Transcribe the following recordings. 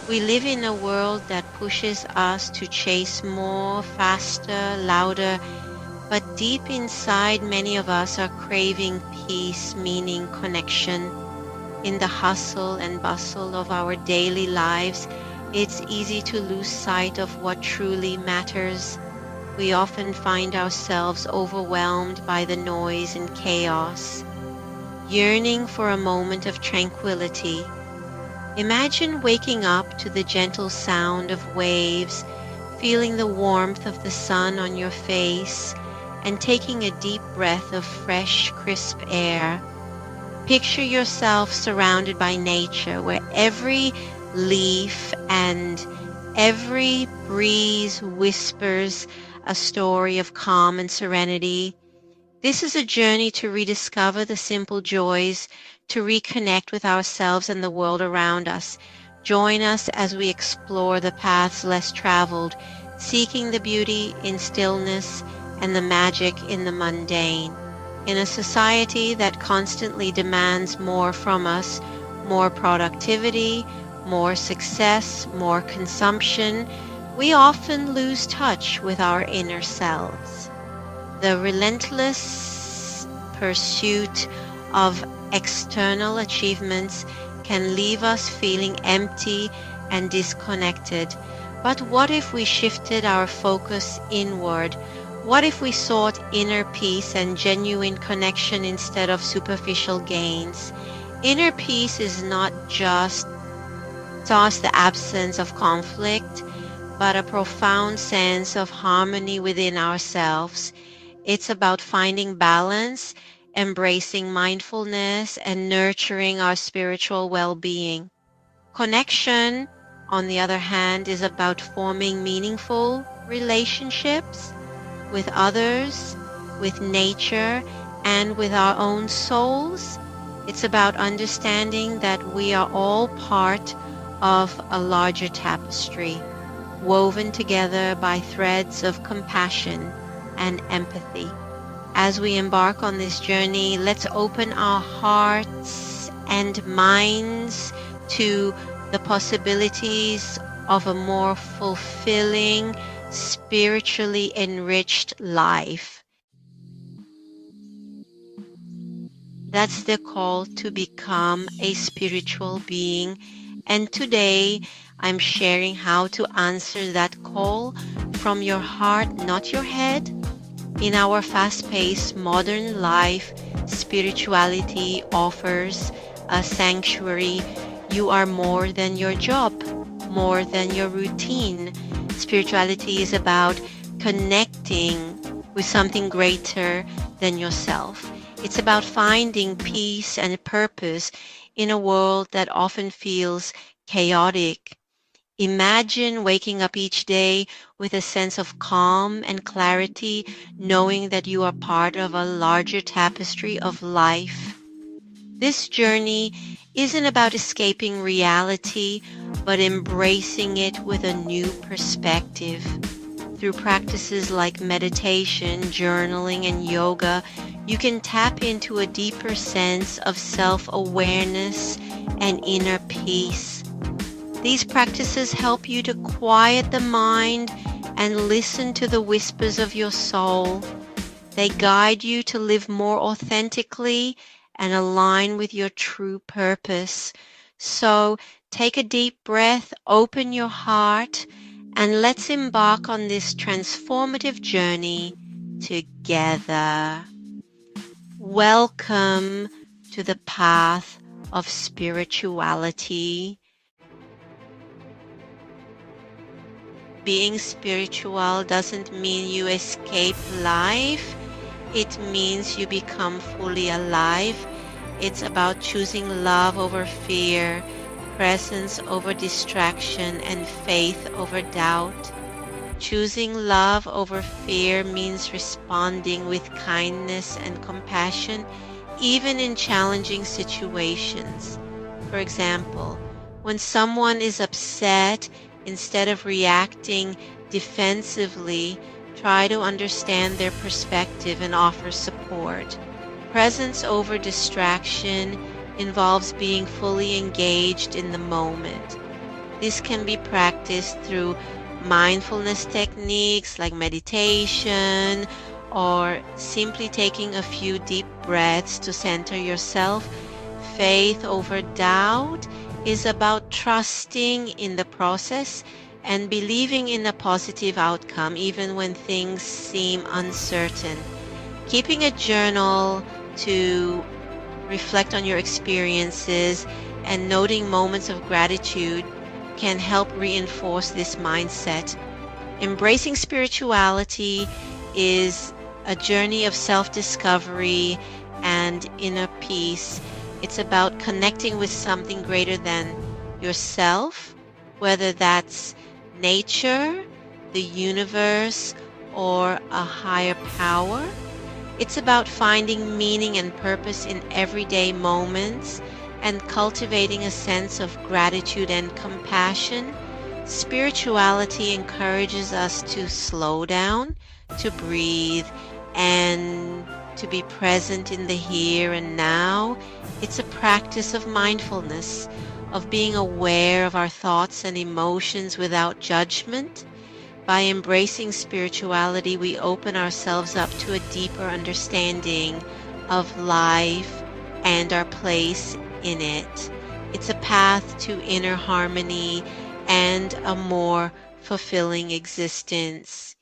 We live in a world that pushes us to chase more, faster, louder, but deep inside, many of us are craving peace, meaning, connection. In the hustle and bustle of our daily lives, it's easy to lose sight of what truly matters. We often find ourselves overwhelmed by the noise and chaos, yearning for a moment of tranquility. Imagine waking up to the gentle sound of waves, feeling the warmth of the sun on your face, and taking a deep breath of fresh, crisp air. Picture yourself surrounded by nature where every leaf and every breeze whispers a story of calm and serenity. This is a journey to rediscover the simple joys, to reconnect with ourselves and the world around us. Join us as we explore the paths less traveled, seeking the beauty in stillness and the magic in the mundane. In a society that constantly demands more from us, more productivity, more success, more consumption, we often lose touch with our inner selves. The relentless pursuit of external achievements can leave us feeling empty and disconnected. But what if we shifted our focus inward? What if we sought inner peace and genuine connection instead of superficial gains? Inner peace is not just the absence of conflict, but a profound sense of harmony within ourselves. It's about finding balance, embracing mindfulness, and nurturing our spiritual well-being. Connection, on the other hand, is about forming meaningful relationships with others, with nature, and with our own souls. It's about understanding that we are all part of a larger tapestry, woven together by threads of compassion and empathy. As we embark on this journey, let's open our hearts and minds to the possibilities of a more fulfilling, spiritually enriched life. That's the call to become a spiritual being. And today I'm sharing how to answer that call from your heart, not your head. In our fast-paced modern life, spirituality offers a sanctuary. You are more than your job, more than your routine. Spirituality is about connecting with something greater than yourself. It's about finding peace and purpose in a world that often feels chaotic. Imagine waking up each day with a sense of calm and clarity, knowing that you are part of a larger tapestry of life. This journey isn't about escaping reality, but embracing it with a new perspective. Through practices like meditation, journaling, and yoga, you can tap into a deeper sense of self-awareness and inner peace. These practices help you to quiet the mind and listen to the whispers of your soul. They guide you to live more authentically and align with your true purpose. So take a deep breath, open your heart, and let's embark on this transformative journey together. Welcome to the path of spirituality. Being spiritual doesn't mean you escape life. It means you become fully alive. It's about choosing love over fear, presence over distraction, and faith over doubt. Choosing love over fear means responding with kindness and compassion, even in challenging situations. For example, when someone is upset, instead of reacting defensively, try to understand their perspective and offer support. Presence over distraction involves being fully engaged in the moment. This can be practiced through mindfulness techniques like meditation or simply taking a few deep breaths to center yourself. Faith over doubt is about trusting in the process and believing in a positive outcome even when things seem uncertain. Keeping a journal to reflect on your experiences and noting moments of gratitude can help reinforce this mindset. Embracing spirituality is a journey of self discovery and inner peace. It's about connecting with something greater than yourself, whether that's nature, the universe, or a higher power. It's about finding meaning and purpose in everyday moments and cultivating a sense of gratitude and compassion. Spirituality encourages us to slow down, to breathe, and to be present in the here and now. It's a practice of mindfulness, of being aware of our thoughts and emotions without judgment. By embracing spirituality, we open ourselves up to a deeper understanding of life and our place in it. It's a path to inner harmony and a more fulfilling existence.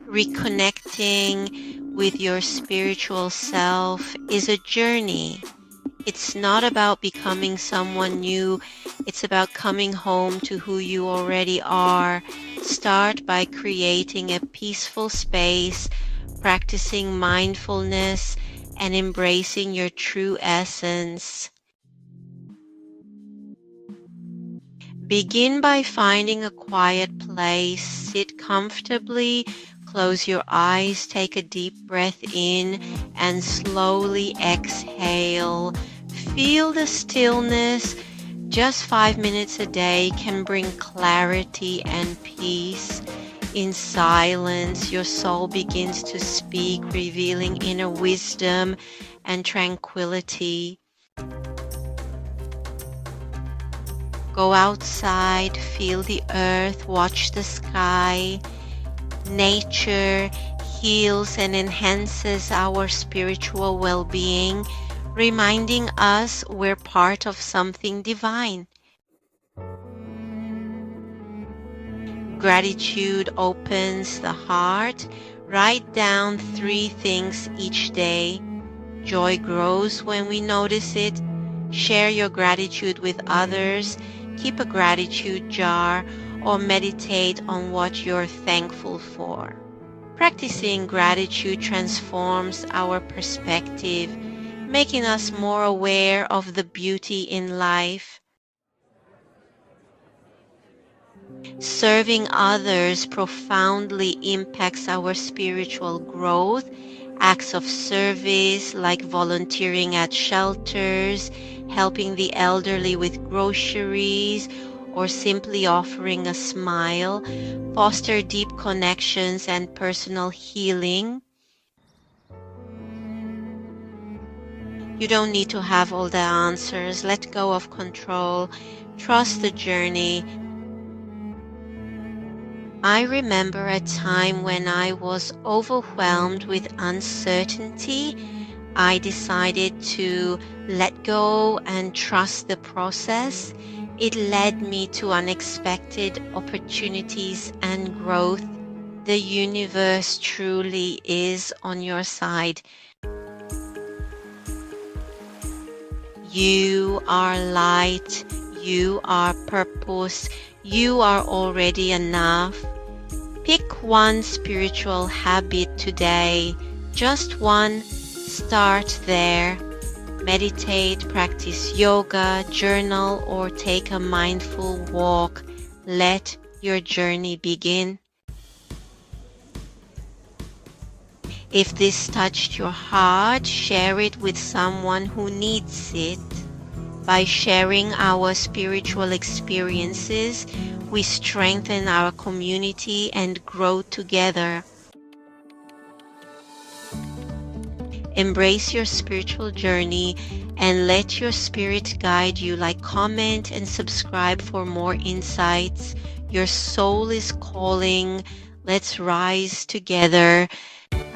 Reconnecting with your spiritual self is a journey. It's not about becoming someone new. It's about coming home to who you already are. Start by creating a peaceful space, practicing mindfulness, and embracing your true essence. Begin by finding a quiet place. Sit comfortably, close your eyes, take a deep breath in, and slowly exhale. Feel the stillness. Just 5 minutes a day can bring clarity and peace. In silence, your soul begins to speak, revealing inner wisdom and tranquility. Go outside, feel the earth, watch the sky. Nature heals and enhances our spiritual well-being, reminding us we're part of something divine. Gratitude opens the heart. Write down 3 things each day. Joy grows when we notice it. Share your gratitude with others. Keep a gratitude jar or meditate on what you're thankful for. Practicing gratitude transforms our perspective, making us more aware of the beauty in life. Serving others profoundly impacts our spiritual growth. Acts of service like volunteering at shelters, helping the elderly with groceries, or simply offering a smile foster deep connections and personal healing. You don't need to have all the answers. Let go of control. Trust the journey. I remember a time when I was overwhelmed with uncertainty. I decided to let go and trust the process. It led me to unexpected opportunities and growth. The universe truly is on your side. You are light. You are purpose. You are already enough. Pick one spiritual habit today, just one. Start there. Meditate, practice yoga, journal, or take a mindful walk. Let your journey begin. If this touched your heart, share it with someone who needs it. By sharing our spiritual experiences, we strengthen our community and grow together. Embrace your spiritual journey and let your spirit guide you. Like, comment and subscribe for more insights. Your soul is calling. Let's rise together.